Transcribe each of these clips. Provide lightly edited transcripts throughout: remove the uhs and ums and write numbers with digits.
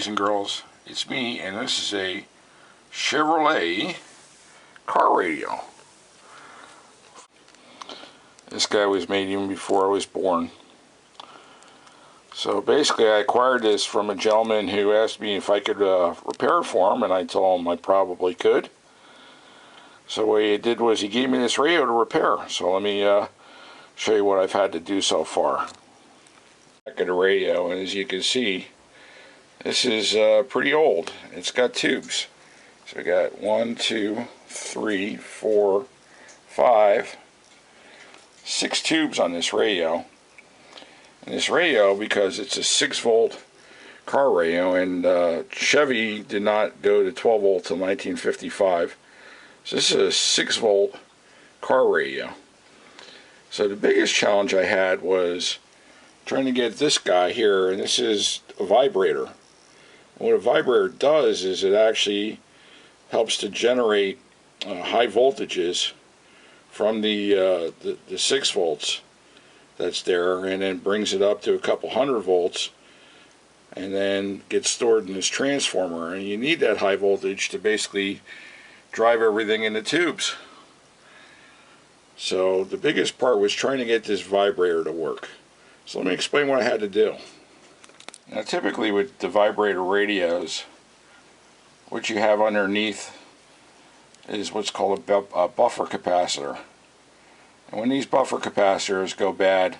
boys and girls, it's me, and this is a Chevrolet car radio. This guy was made even before I was born. So basically I acquired this from a gentleman who asked me if I could repair it for him, and I told him I probably could. So what he did was he gave me this radio to repair. So let me show you what I've had to do so far. Back of the radio, and as you can see, this is pretty old. It's got tubes. So we got 1, 2, 3, 4, 5, 6 tubes on this radio. And this radio, because it's a 6-volt car radio, and Chevy did not go to 12 volt till 1955. So this is a 6-volt car radio. So the biggest challenge I had was trying to get this guy here, and this is a vibrator. What a vibrator does is it actually helps to generate high voltages from the 6 volts that's there, and then brings it up to a couple hundred volts, and then gets stored in this transformer. And you need that high voltage to basically drive everything in the tubes. So the biggest part was trying to get this vibrator to work. So let me explain what I had to do. Now typically with the vibrator radios, what you have underneath is what's called a buffer capacitor. And when these buffer capacitors go bad,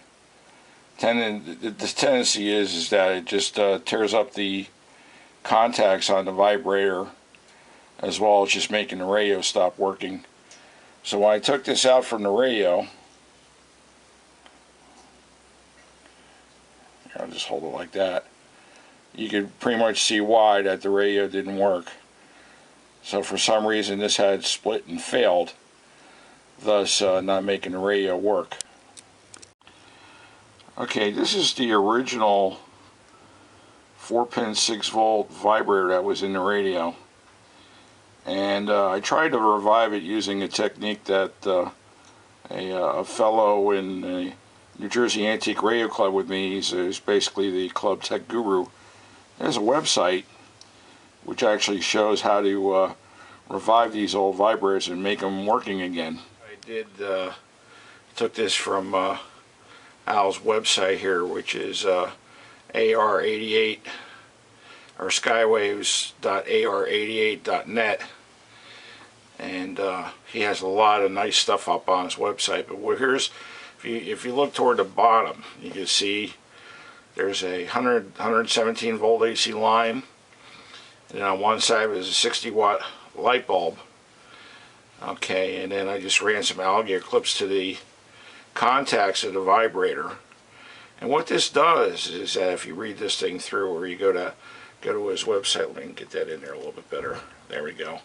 the tendency is that it just tears up the contacts on the vibrator, as well as just making the radio stop working. So when I took this out from the radio, I'll just hold it like that, you could pretty much see why that the radio didn't work. So for some reason this had split and failed, thus not making the radio work. Okay, this is the original 4-pin 6-volt vibrator that was in the radio, and I tried to revive it using a technique that a fellow in the New Jersey Antique Radio Club with me, he's basically the club tech guru. There's a website which actually shows how to revive these old vibrators and make them working again. I took this from Al's website here, which is AR88 or skywaves.ar88.net, and he has a lot of nice stuff up on his website. But here's, if you look toward the bottom, you can see there's a 117 volt AC line, and then on one side is a 60 watt light bulb. Okay, and then I just ran some alligator clips to the contacts of the vibrator. And what this does is that if you read this thing through, or you go to his website, let me get that in there a little bit better. There we go.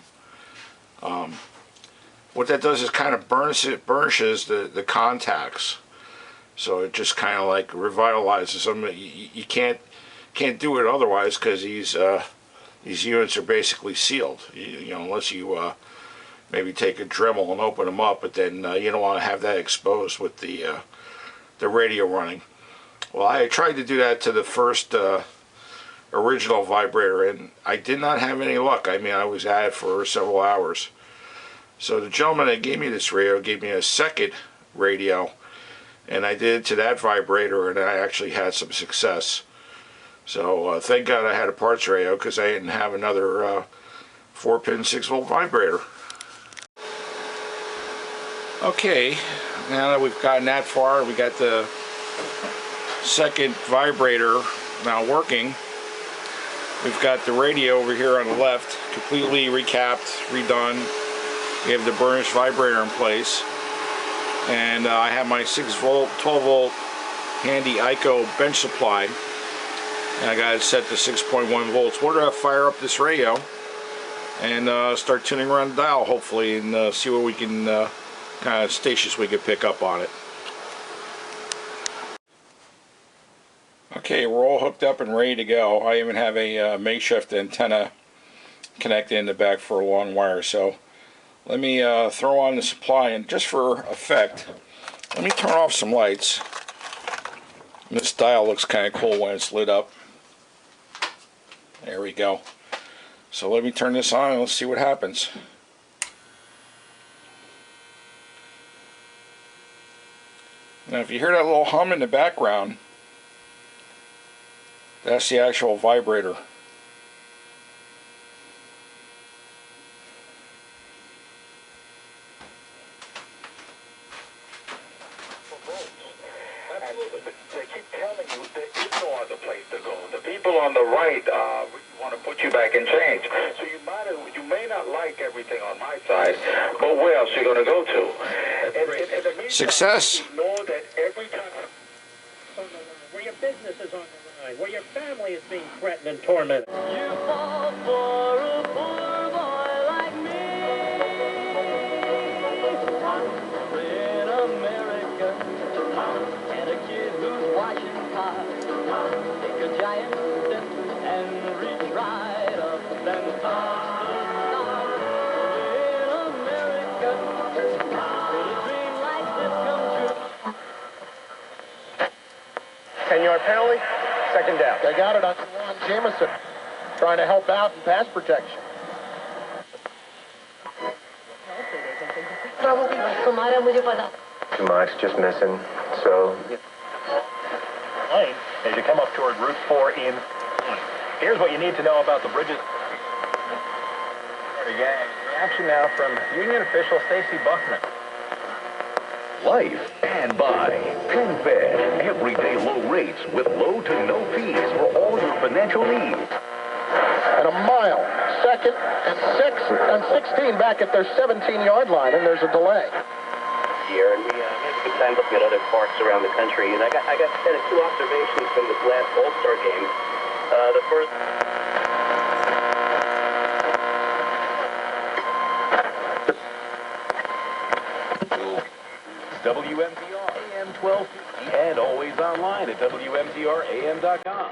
What that does is kind of burnishes the contacts, so it just kind of like revitalizes them. You can't do it otherwise, because these units are basically sealed. You know, unless you maybe take a Dremel and open them up, but then you don't want to have that exposed with the radio running. Well, I tried to do that to the first original vibrator, and I did not have any luck. I mean, I was at it for several hours. So the gentleman that gave me this radio gave me a second radio, and I did it to that vibrator, and I actually had some success. So thank God I had a parts radio, because I didn't have another 4-pin 6-volt vibrator. Okay, now that we've gotten that far, we got the second vibrator now working. We've got the radio over here on the left, completely recapped, redone. We have the burnished vibrator in place, and I have my 6-volt, 12-volt handy ICO bench supply, and I got it set to 6.1 volts. We're going to fire up this radio and start tuning around the dial, hopefully, and see what we can kind of stations we can pick up on it. Okay, we're all hooked up and ready to go. I even have a makeshift antenna connected in the back for a long wire. So let me throw on the supply, and just for effect, let me turn off some lights. This dial looks kind of cool when it's lit up. There we go. So let me turn this on and let's see what happens. Now if you hear that little hum in the background, that's the actual vibrator. They keep telling you there is no other place to go. The people on the right want to put you back in change. So you may not like everything on my side, but where else are you going to go to? And Success. Know that every time on the line, where your business is on the line, where your family is being threatened and tormented. You fall for a poor boy like me. In America, and a kid who's washing cars, take a giant step and reach right up and touch the stars. In America, could a dream like this come true? 10-yard penalty, second down. They got it on Ron Jameson, trying to help out in pass protection. Too much, just missing. So, lane as you come up toward Route 4 in. Here's what you need to know about the bridges. Reaction now from union official Stacy Buckman. Life and buy. PenFed. Everyday low rates with low to no fees for all your financial needs. and a mile, second and 16 back at their 17-yard line, and there's a delay. Here, and we had a good time looking at other parks around the country, and I got kind of two observations from this last All-Star game. The first. WMTR AM 1250 and always online at WMTRAM.com.